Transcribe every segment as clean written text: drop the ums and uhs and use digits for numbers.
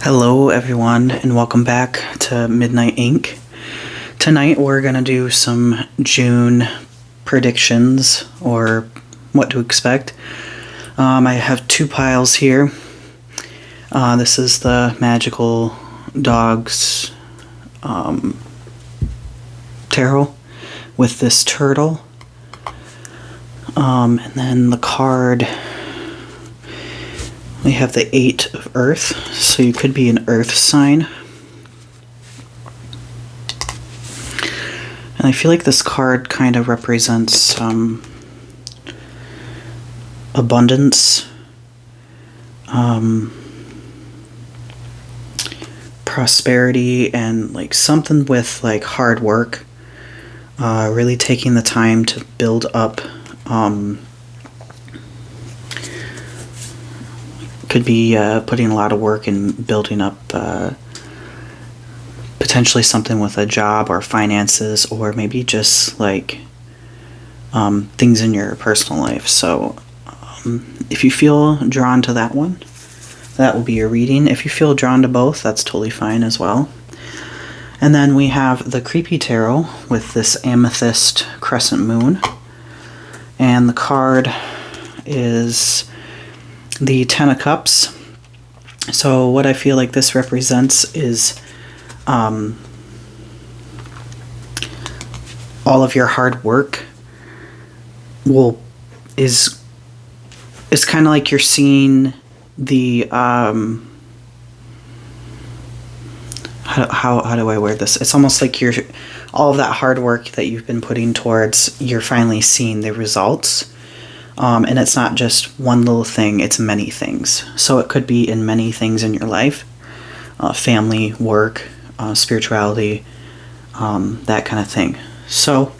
Hello everyone and welcome back to Midnight Ink. Tonight we're going to do some June predictions or what to expect. I have two piles here. This is the Magical Dogs tarot with this turtle. And then the card, we have the 8 of Earth, so you could be an Earth sign. And I feel like this card kind of represents abundance, prosperity, and like something with like hard work, really taking the time to build up. Could be putting a lot of work in building up potentially something with a job or finances, or maybe just like things in your personal life. So if you feel drawn to that one, that will be your reading. If you feel drawn to both, that's totally fine as well. And then we have the Creepy Tarot with this amethyst crescent moon. And the card is the 10 of Cups. So what I feel like this represents is all of your hard work is kind of like you're seeing the how do I word this? It's almost like you're all of that hard work that you've been putting towards, you're finally seeing the results. And it's not just one little thing, it's many things. So it could be in many things in your life. Family, work, spirituality, that kind of thing. So,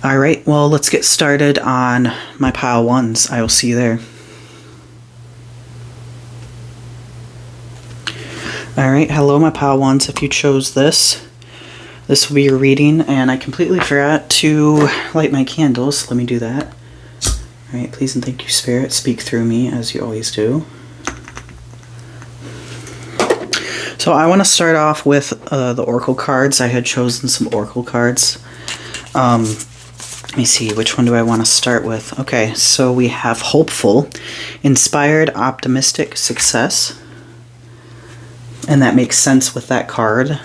alright, well, let's get started on my pile ones. I will see you there. Alright, hello my pile ones. If you chose this will be your reading. And I completely forgot to light my candles. Let me do that. Alright, please and thank you, Spirit. Speak through me as you always do. So I want to start off with the Oracle cards. I had chosen some Oracle cards. Let me see, which one do I want to start with? Okay, so we have Hopeful, Inspired, Optimistic, Success. And that makes sense with that card.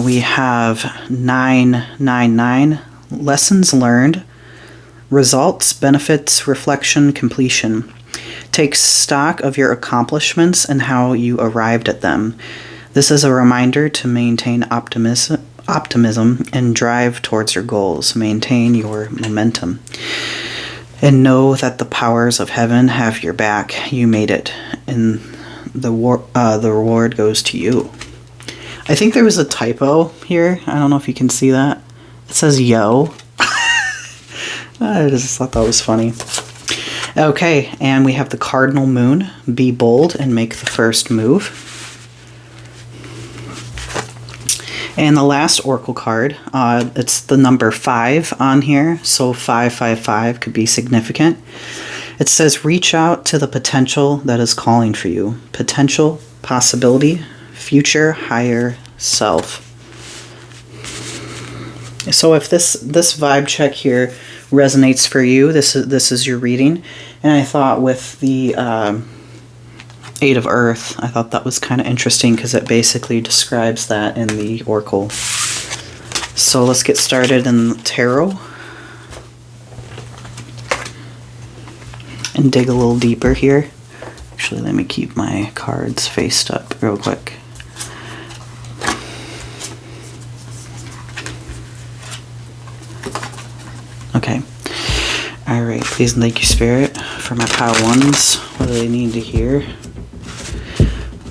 We have 999, Lessons Learned. Results, benefits, reflection, completion. Take stock of your accomplishments and how you arrived at them. This is a reminder to maintain optimism and drive towards your goals. Maintain your momentum. And know that the powers of heaven have your back. You made it. And the reward goes to you. I think there was a typo here. I don't know if you can see that. It says yo. I just thought that was funny. Okay, and we have the Cardinal Moon. Be bold and make the first move. And the last Oracle card, it's the number 5 on here, so 555 could be significant. It says, reach out to the potential that is calling for you. Potential, possibility, future, higher self. So if this vibe check here resonates for you, this is your reading. And I thought with the 8 of Earth, I thought that was kind of interesting because it basically describes that in the Oracle. So let's get started in the tarot and dig a little deeper here. Actually, let me keep my cards faced up real quick. Okay. Alright, please and thank you, Spirit, for my pile ones. What do they need to hear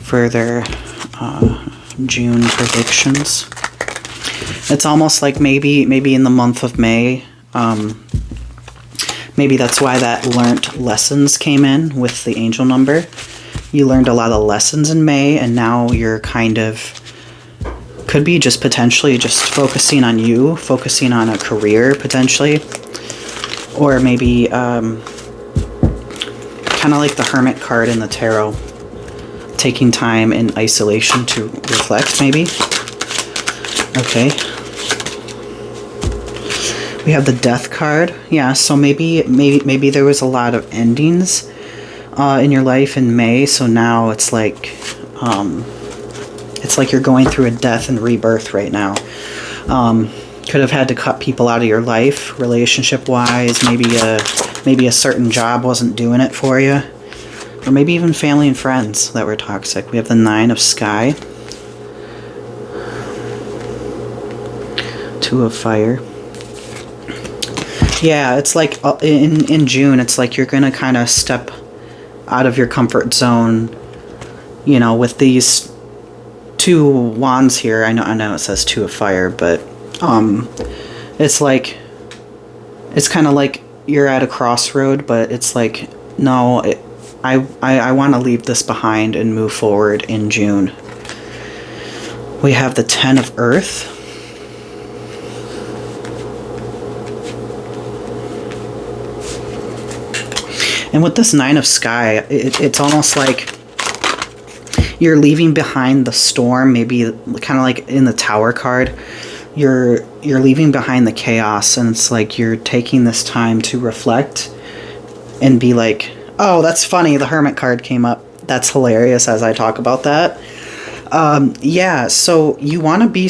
for their June predictions? It's almost like maybe in the month of May, maybe that's why that learned lessons came in with the angel number. You learned a lot of lessons in May, and now you're kind of, could be just potentially just focusing on you, focusing on a career potentially. Or maybe kind of like the Hermit card in the tarot. taking time in isolation to reflect, maybe. Okay. We have the Death card. Yeah, so maybe there was a lot of endings in your life in May, so now it's like you're going through a death and rebirth right now. Could have had to cut people out of your life, relationship-wise. Maybe a certain job wasn't doing it for you. Or maybe even family and friends that were toxic. We have the Nine of Sky. Two of Fire. Yeah, it's like in June, it's like you're going to kind of step out of your comfort zone, you know, with these two wands here. I know it says Two of Fire, but it's like, it's kind of like you're at a crossroad, but it's like, no, I want to leave this behind and move forward in June. We have the Ten of Earth. And with this Nine of Sky, it's almost like you're leaving behind the storm, maybe kind of like in the Tower card. You're leaving behind the chaos, and it's like you're taking this time to reflect and be like, oh, that's funny, the Hermit card came up. That's hilarious as I talk about that. Yeah, so you want to be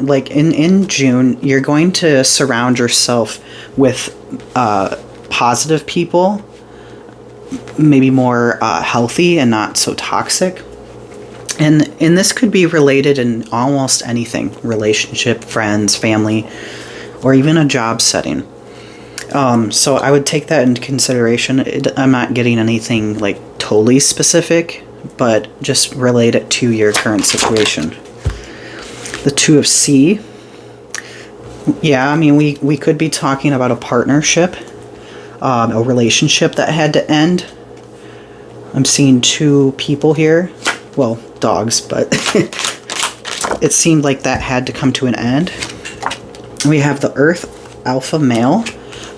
like in June, you're going to surround yourself with positive people, maybe more healthy and not so toxic. And this could be related in almost anything: relationship, friends, family, or even a job setting. So I would take that into consideration. I'm not getting anything like totally specific, but just relate it to your current situation. The Two of Sea. Yeah, I mean, we could be talking about a partnership, a relationship that had to end. I'm seeing two people here. Well, dogs, but it seemed like that had to come to an end. We have the Earth Alpha Male.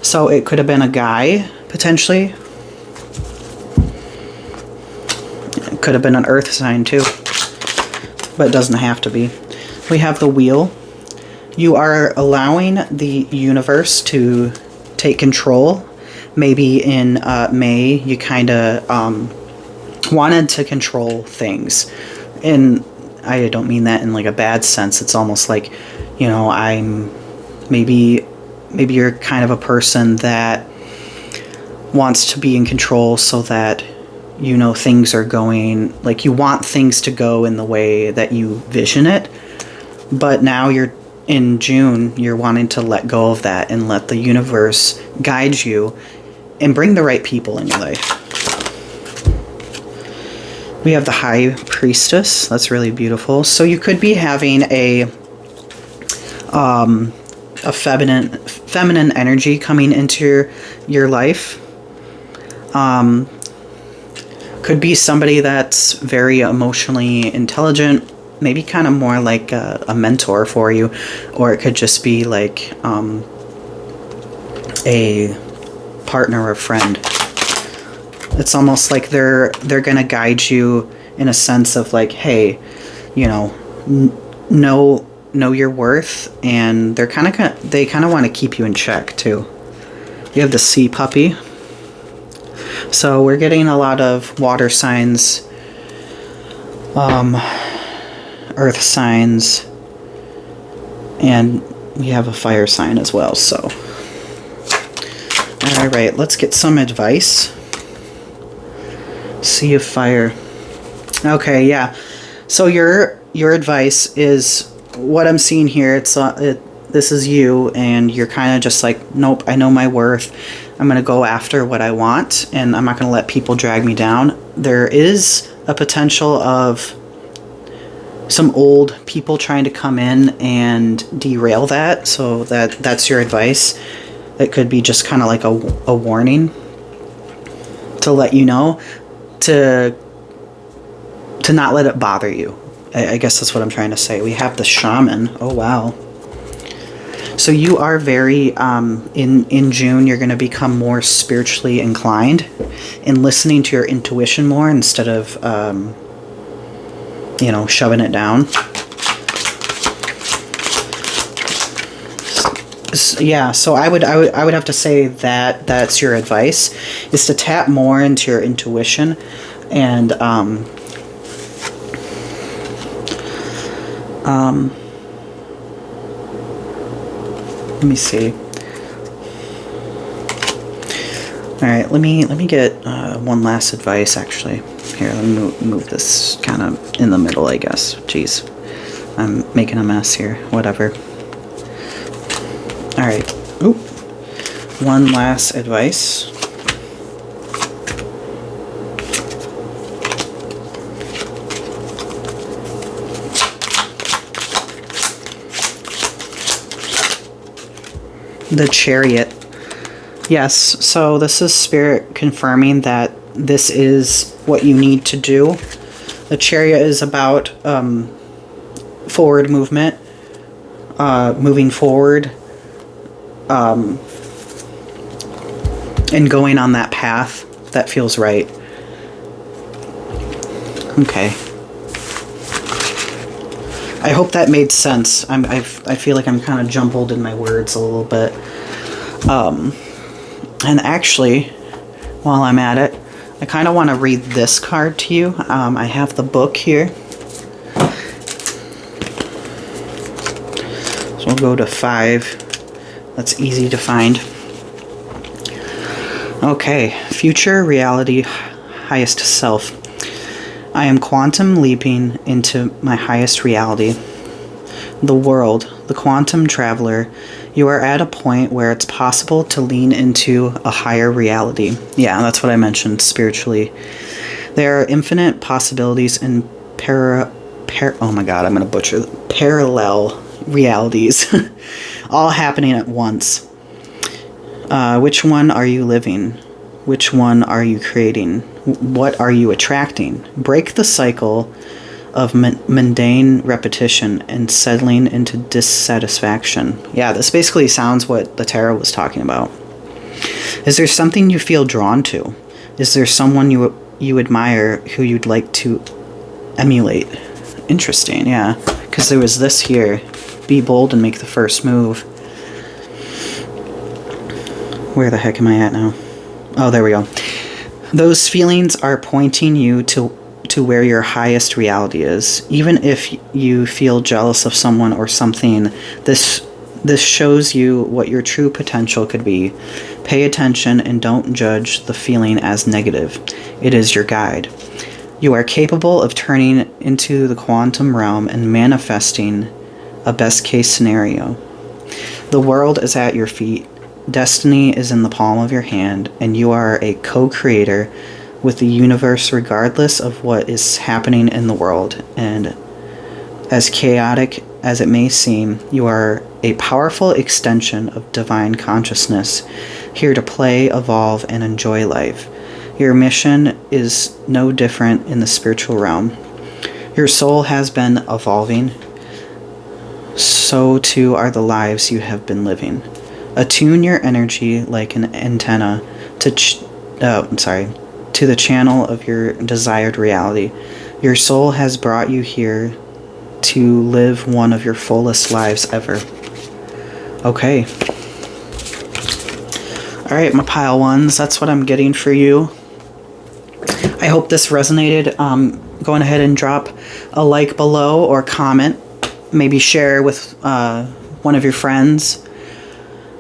So it could have been a guy, potentially. It could have been an Earth sign, too. But it doesn't have to be. We have the Wheel. You are allowing the universe to take control. Maybe in May, you kind of wanted to control things. And I don't mean that in like a bad sense. It's almost like, you know, maybe you're kind of a person that wants to be in control so that, you know, things are going, like you want things to go in the way that you vision it. But now in June, you're wanting to let go of that and let the universe guide you and bring the right people in your life. We have the High Priestess. That's really beautiful. So you could be having a feminine energy coming into your life. Could be somebody that's very emotionally intelligent, maybe kind of more like a mentor for you, or it could just be like a partner or friend. It's almost like they're gonna guide you in a sense of like, hey, you know, know your worth, and they kind of want to keep you in check too. You have the Sea Puppy. So we're getting a lot of water signs, earth signs, and we have a fire sign as well. So, all right, let's get some advice. Sea of Fire. Okay, yeah. So your advice is what I'm seeing here. This is you, and you're kind of just like, nope, I know my worth. I'm going to go after what I want, and I'm not going to let people drag me down. There is a potential of some old people trying to come in and derail that, so that's your advice. It could be just kind of like a warning to let you know to not let it bother you. I guess that's what I'm trying to say. We have the Shaman. Oh, wow. So you are very, in June, you're going to become more spiritually inclined and listening to your intuition more instead of you know, shoving it down. Yeah, so I would have to say that that's your advice, is to tap more into your intuition, and let me see. All right, let me get one last advice. Actually, here, let me move this kind of in the middle, I guess. Jeez, I'm making a mess here. Whatever. All right. Oop. One last advice. The Chariot. Yes, so this is Spirit confirming that this is what you need to do. The Chariot is about forward movement, moving forward, and going on that path that feels right. Okay. I hope that made sense. I feel like I'm kind of jumbled in my words a little bit. And actually, while I'm at it, I kind of want to read this card to you. I have the book here. So we'll go to 5. That's easy to find. Okay, future reality, highest self. I am quantum leaping into my highest reality. The world, the quantum traveler, you are at a point where it's possible to lean into a higher reality. Yeah, that's what I mentioned, spiritually. There are infinite possibilities in oh my god, I'm going to butcher parallel realities, all happening at once. Which one are you living? Which one are you creating? What are you attracting? Break the cycle of mundane repetition and settling into dissatisfaction. Yeah, this basically sounds what the tarot was talking about. Is there something you feel drawn to? Is there someone you admire who you'd like to emulate? Interesting, yeah. Because there was this here. Be bold and make the first move. Where the heck am I at now? Oh, there we go. Those feelings are pointing you to where your highest reality is. Even if you feel jealous of someone or something, this shows you what your true potential could be. Pay attention and don't judge the feeling as negative. It is your guide. You are capable of turning into the quantum realm and manifesting a best case scenario. The world is at your feet. Destiny is in the palm of your hand, and you are a co-creator with the universe regardless of what is happening in the world. And as chaotic as it may seem, you are a powerful extension of divine consciousness, here to play, evolve, and enjoy life. Your mission is no different in the spiritual realm. Your soul has been evolving, so too are the lives you have been living. Attune your energy like an antenna to the channel of your desired reality. Your soul has brought you here to live one of your fullest lives ever. Okay. Alright, my pile ones, that's what I'm getting for you. I hope this resonated. Go ahead and drop a like below or comment. Maybe share with one of your friends.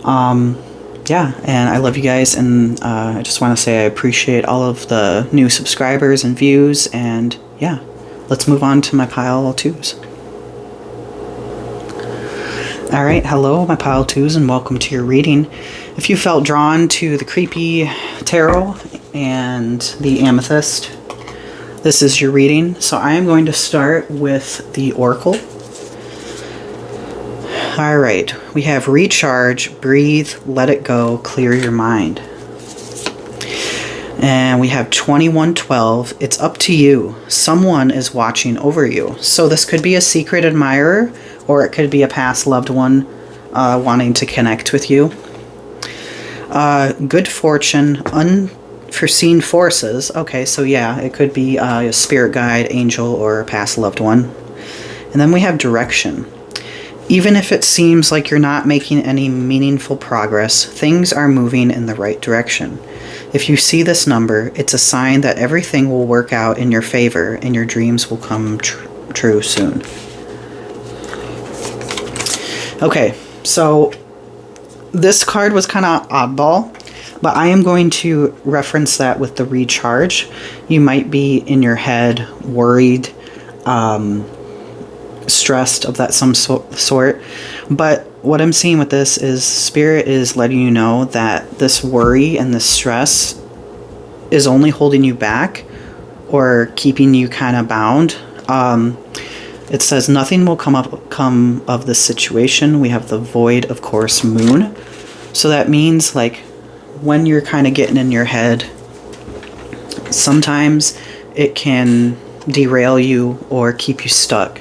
Yeah, and I love you guys, and I just want to say I appreciate all of the new subscribers and views, and yeah, let's move on to my pile twos. Alright, hello my pile twos, and welcome to your reading. If you felt drawn to the creepy tarot and the amethyst, this is your reading. So I am going to start with the oracle. Alright, we have recharge, breathe, let it go, clear your mind. And we have 2112, it's up to you. Someone is watching over you. So this could be a secret admirer, or it could be a past loved one wanting to connect with you. Good fortune, foreseen forces. Okay, so yeah, it could be a spirit guide, angel, or a past loved one. And then we have direction. Even if it seems like you're not making any meaningful progress, things are moving in the right direction. If you see this number, it's a sign that everything will work out in your favor and your dreams will come true soon. Okay, so this card was kind of oddball, but I am going to reference that with the recharge. You might be in your head worried, stressed of that some sort, but what I'm seeing with this is Spirit is letting you know that this worry and this stress is only holding you back or keeping you kind of bound. It says nothing will come of this situation. We have the void, of course, moon. So that means like when you're kind of getting in your head, sometimes it can derail you or keep you stuck.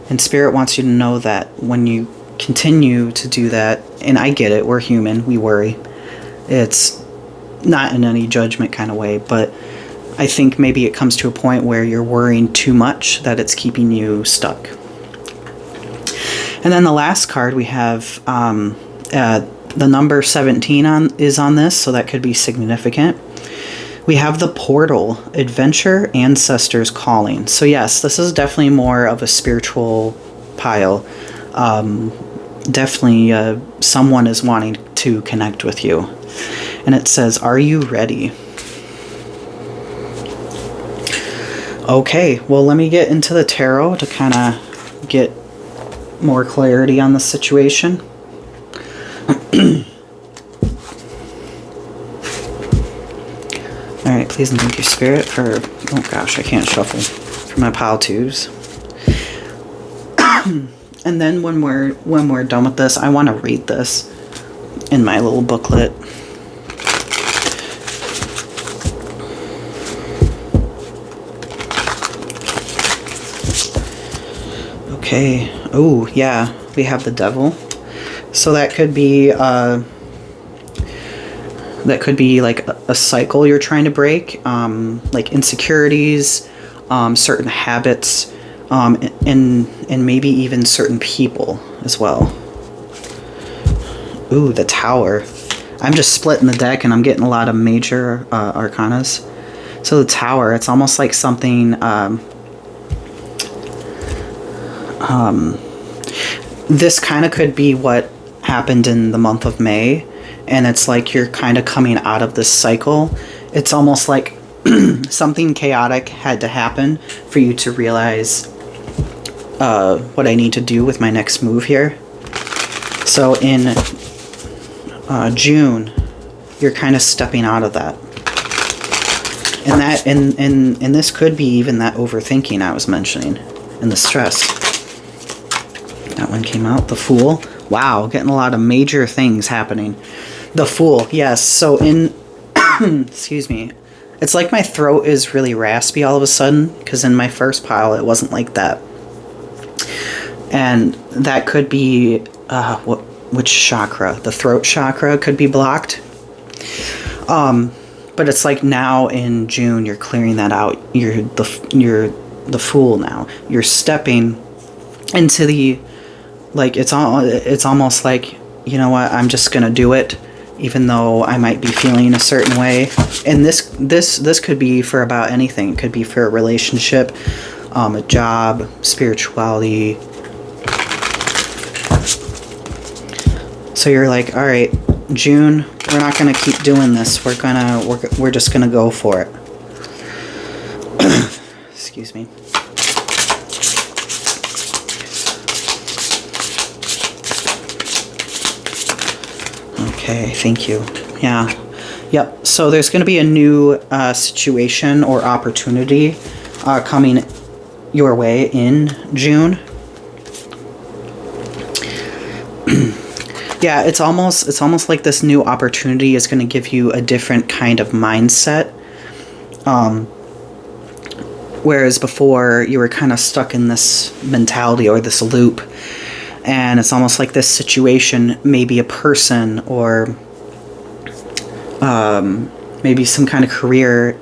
And Spirit wants you to know that when you continue to do that, and I get it, we're human, we worry. It's not in any judgment kind of way, but I think maybe it comes to a point where you're worrying too much that it's keeping you stuck. And then the last card we have, the number 17 is on this, so that could be significant. We have the portal, adventure, ancestors calling. So yes, this is definitely more of a spiritual pile. Definitely someone is wanting to connect with you. And it says, are you ready? Okay, well, let me get into the tarot to kind of get more clarity on the situation. Alright, please and thank you, Spirit, for... Oh gosh, I can't shuffle. For my pile twos. And then when we're done with this, I want to read this in my little booklet. Okay. Oh, yeah. We have the Devil. So that could be like a cycle you're trying to break, like insecurities, certain habits, and maybe even certain people as well. Ooh, the Tower. I'm just splitting the deck and I'm getting a lot of major arcanas. So the Tower, it's almost like something... this kind of could be what happened in the month of May, and it's like you're kind of coming out of this cycle. It's almost like something chaotic had to happen for you to realize what I need to do with my next move here. So in June, you're kind of stepping out of that. And that and this could be even that overthinking I was mentioning and the stress. That one came out, the Fool. Wow, getting a lot of major things happening. The Fool, yes. So in, excuse me, it's like my throat is really raspy all of a sudden, because in my first pile it wasn't like that. And that could be, which chakra? The throat chakra could be blocked. But it's like now in June you're clearing that out. You're the Fool now. You're stepping into the... Like, it's almost like, you know what, I'm just gonna do it, even though I might be feeling a certain way. And this could be for about anything. It could be for a relationship, a job, spirituality. So you're like, all right, June, we're not gonna keep doing this. We're just gonna go for it. Excuse me. Okay, thank you. Yeah. Yep. So there's going to be a new situation or opportunity coming your way in June. Yeah, it's almost like this new opportunity is going to give you a different kind of mindset. Whereas before you were kind of stuck in this mentality or this loop. And it's almost like this situation, maybe a person or maybe some kind of career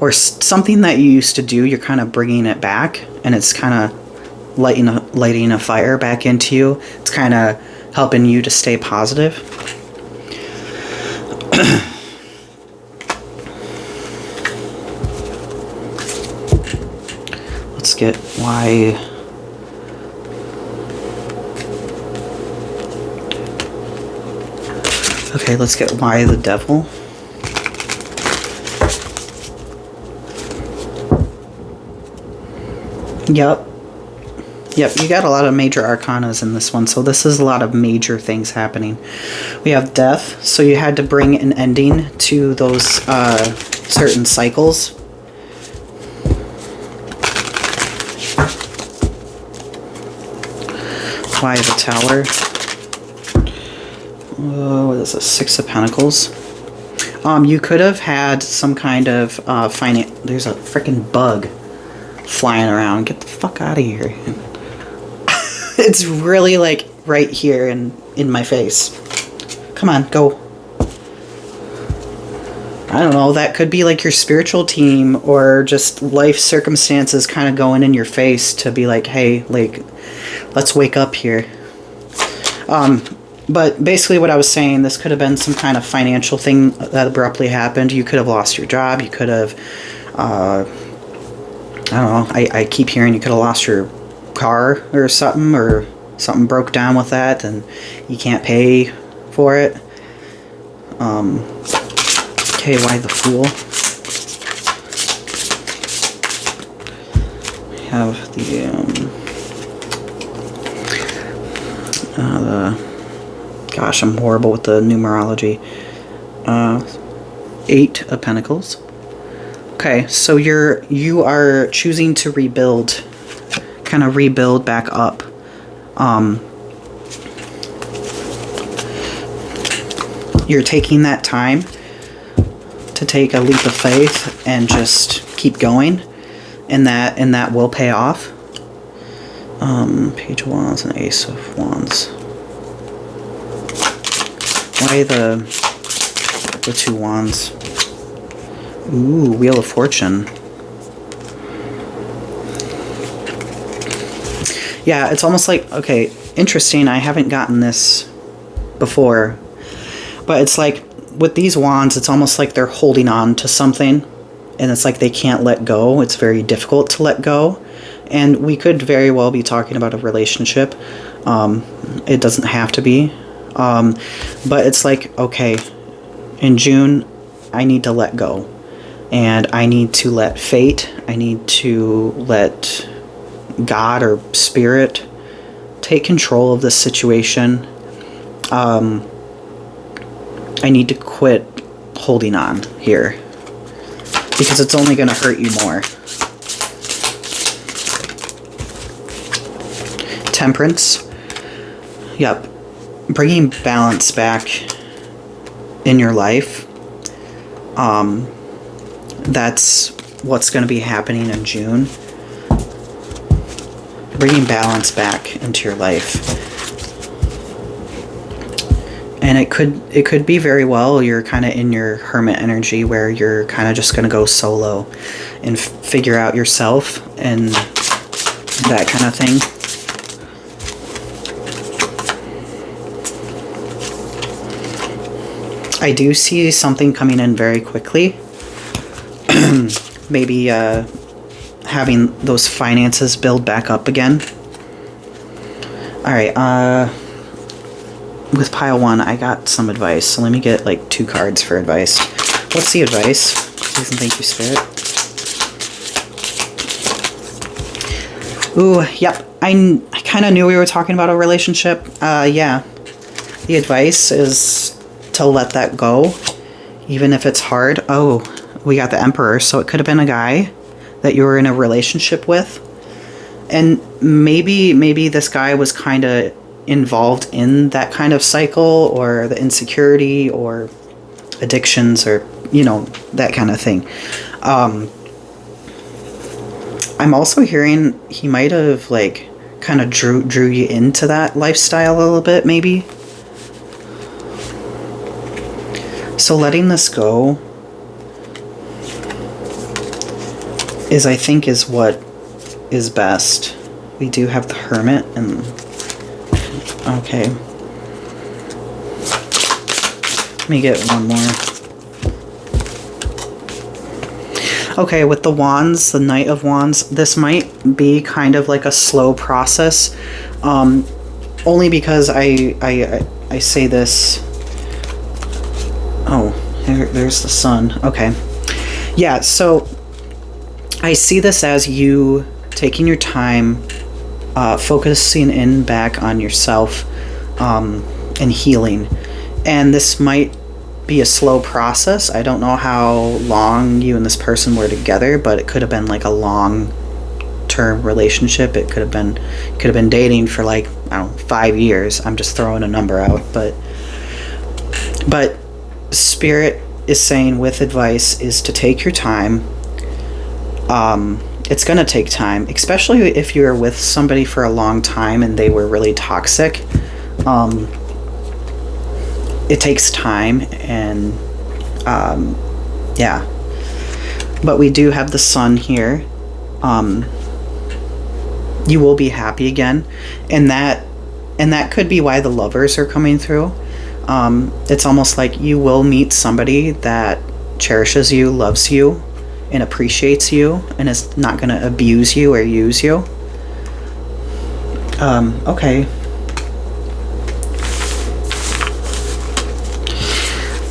or something that you used to do, you're kind of bringing it back, and it's kind of lighting a fire back into you. It's kind of helping you to stay positive. Let's get why. Okay, let's get why the devil. Yep, you got a lot of major arcanas in this one, so this is a lot of major things happening. We have death, so you had to bring an ending to those certain cycles. Why the Tower? What is this? Six of Pentacles. You could have had some kind of There's a freaking bug flying around. Get the fuck out of here. It's really like right here in my face. Come on, go. I don't know, that could be like your spiritual team or just life circumstances kind of going in your face to be like, hey, like, let's wake up here. But basically what I was saying, this could have been some kind of financial thing that abruptly happened. You could have lost your job. You could have, I don't know, I keep hearing you could have lost your car or something broke down with that and you can't pay for it. Okay, why the Fool? We have gosh, I'm horrible with the numerology. Eight of Pentacles. Okay, so you are choosing to rebuild, kind of rebuild back up. You're taking that time to take a leap of faith and just keep going, and that will pay off. Page of Wands and Ace of Wands. Why the two wands? Ooh, Wheel of Fortune. Yeah, it's almost like, okay, interesting, I haven't gotten this before, but it's like, with these wands, it's almost like they're holding on to something, and it's like they can't let go. It's very difficult to let go, and we could very well be talking about a relationship. It doesn't have to be, but it's like, okay, in June, I need to let go, and I need to let fate, I need to let God or Spirit take control of this situation. I need to quit holding on here, because it's only going to hurt you more. Temperance. Yep. Bringing balance back in your life. That's what's going to be happening in June. Bringing balance back into your life. And it could be very well you're kind of in your hermit energy where you're kind of just going to go solo and figure out yourself and that kind of thing. I do see something coming in very quickly. Maybe having those finances build back up again. Alright, with pile one, I got some advice, so let me get like 2 cards for advice. What's the advice? Please and thank you, Spirit. Ooh, yep. I kind of knew we were talking about a relationship. Yeah. The advice is to let that go, even if it's hard. Oh, we got the Emperor, so it could have been a guy that you were in a relationship with. And maybe this guy was kind of involved in that kind of cycle, or the insecurity or addictions, or that kind of thing. I'm also hearing he might have like kind of drew you into that lifestyle a little bit, maybe. So letting this go is, I think, is what is best. We do have the Hermit and... Okay. Let me get one more. Okay, with the Wands, the Knight of Wands, this might be kind of like a slow process. Only because I say this... Oh, there's the Sun. Okay. Yeah, so I see this as you taking your time, focusing in back on yourself, and healing. And this might be a slow process. I don't know how long you and this person were together, but it could have been like a long-term relationship. It could have been dating for like, I don't know, 5 years. I'm just throwing a number out, but Spirit is saying with advice is to take your time. It's going to take time, especially if you're with somebody for a long time and they were really toxic. It takes time, and yeah. But we do have the Sun here. You will be happy again, and that could be why the Lovers are coming through. It's almost like you will meet somebody that cherishes you, loves you, and appreciates you, and is not going to abuse you or use you. Okay.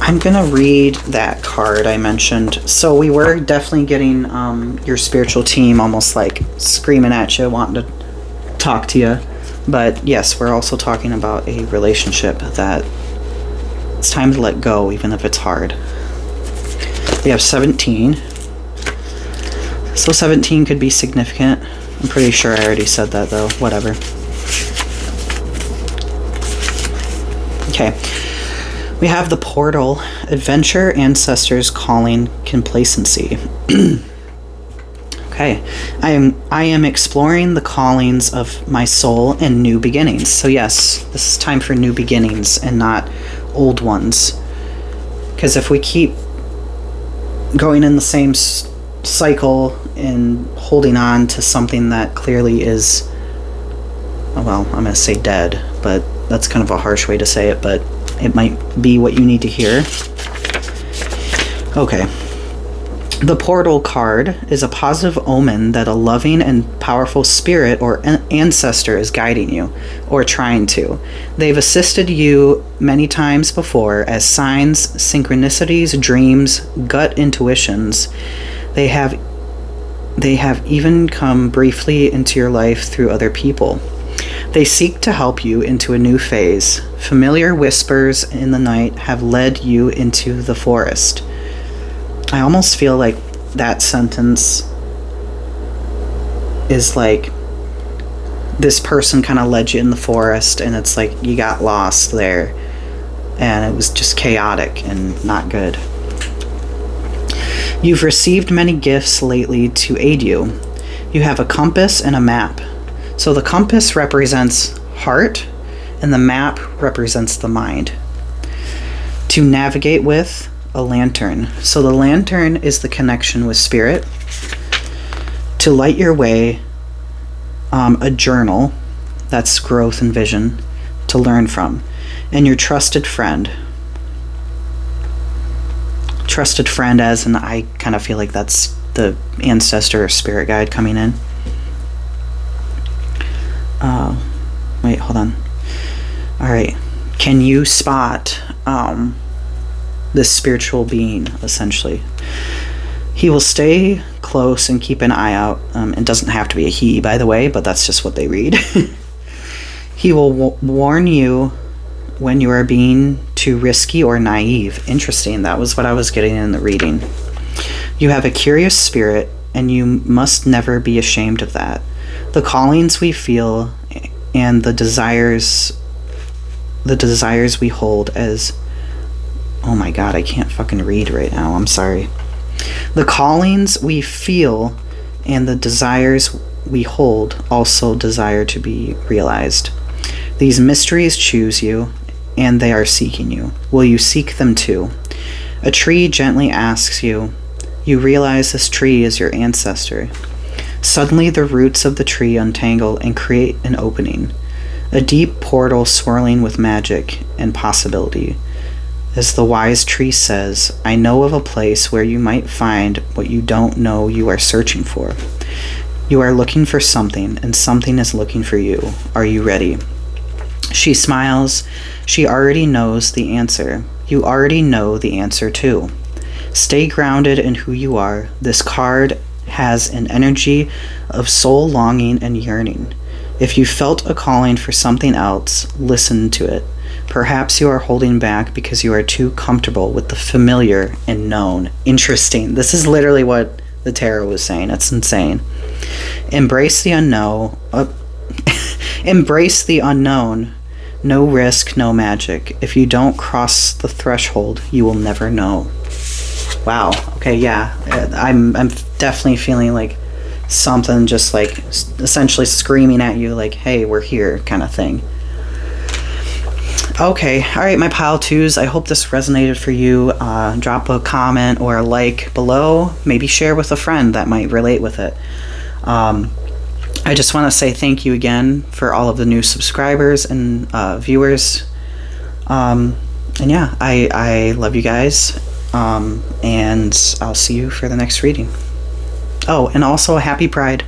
I'm going to read that card I mentioned. So we were definitely getting your spiritual team almost like screaming at you, wanting to talk to you. But yes, we're also talking about a relationship that it's time to let go, even if it's hard. We have 17. So 17 could be significant. I'm pretty sure I already said that, though. Whatever. Okay. We have the Portal, Adventure, Ancestors, Calling, Complacency. Okay. I am exploring the callings of my soul and new beginnings. So yes, this is time for new beginnings and not old ones. Because if we keep going in the same cycle and holding on to something that clearly is, well, I'm going to say dead, but that's kind of a harsh way to say it, but it might be what you need to hear. Okay. The Portal card is a positive omen that a loving and powerful spirit or ancestor is guiding you, or trying to. They've assisted you many times before as signs, synchronicities, dreams, gut intuitions. They have even come briefly into your life through other people. They seek to help you into a new phase. Familiar whispers in the night have led you into the forest. I almost feel like that sentence is like this person kind of led you in the forest, and it's like you got lost there, and it was just chaotic and not good. You've received many gifts lately to aid you. You have a compass and a map. So the compass represents heart, and the map represents the mind. To navigate with a lantern. So the lantern is the connection with spirit. To light your way, a journal, that's growth and vision, to learn from. And your trusted friend. Trusted friend as in, I kind of feel like that's the ancestor or spirit guide coming in. Wait, hold on. Alright. Can you spot this spiritual being, essentially? He will stay close and keep an eye out. It doesn't have to be a he, by the way, but that's just what they read. He will warn you when you are being too risky or naive. Interesting. That was what I was getting in the reading. You have a curious spirit, and you must never be ashamed of that. The callings we feel and the desires we hold as... Oh my god, I can't fucking read right now. I'm sorry. The callings we feel and the desires we hold also desire to be realized. These mysteries choose you, and they are seeking you. Will you seek them too? A tree gently asks you, You realize this tree is your ancestor. Suddenly, the roots of the tree untangle and create an opening, a deep portal swirling with magic and possibility. As the wise tree says, I know of a place where you might find what you don't know you are searching for. You are looking for something, and something is looking for you. Are you ready? She smiles. She already knows the answer. You already know the answer too. Stay grounded in who you are. This card has an energy of soul longing and yearning. If you felt a calling for something else, listen to it. Perhaps you are holding back because you are too comfortable with the familiar and known. Interesting. This is literally what the tarot was saying. It's insane. Embrace the unknown. Embrace the unknown. No risk, no magic. If you don't cross the threshold, you will never know. Wow. Okay, yeah. I'm definitely feeling like something just like essentially screaming at you like, hey, we're here kind of thing. Okay, all right, my pile twos. I hope this resonated for you. Drop a comment or a like below. Maybe share with a friend that might relate with it. I just want to say thank you again for all of the new subscribers and viewers. And yeah, I love you guys. And I'll see you for the next reading. Oh, and also happy Pride.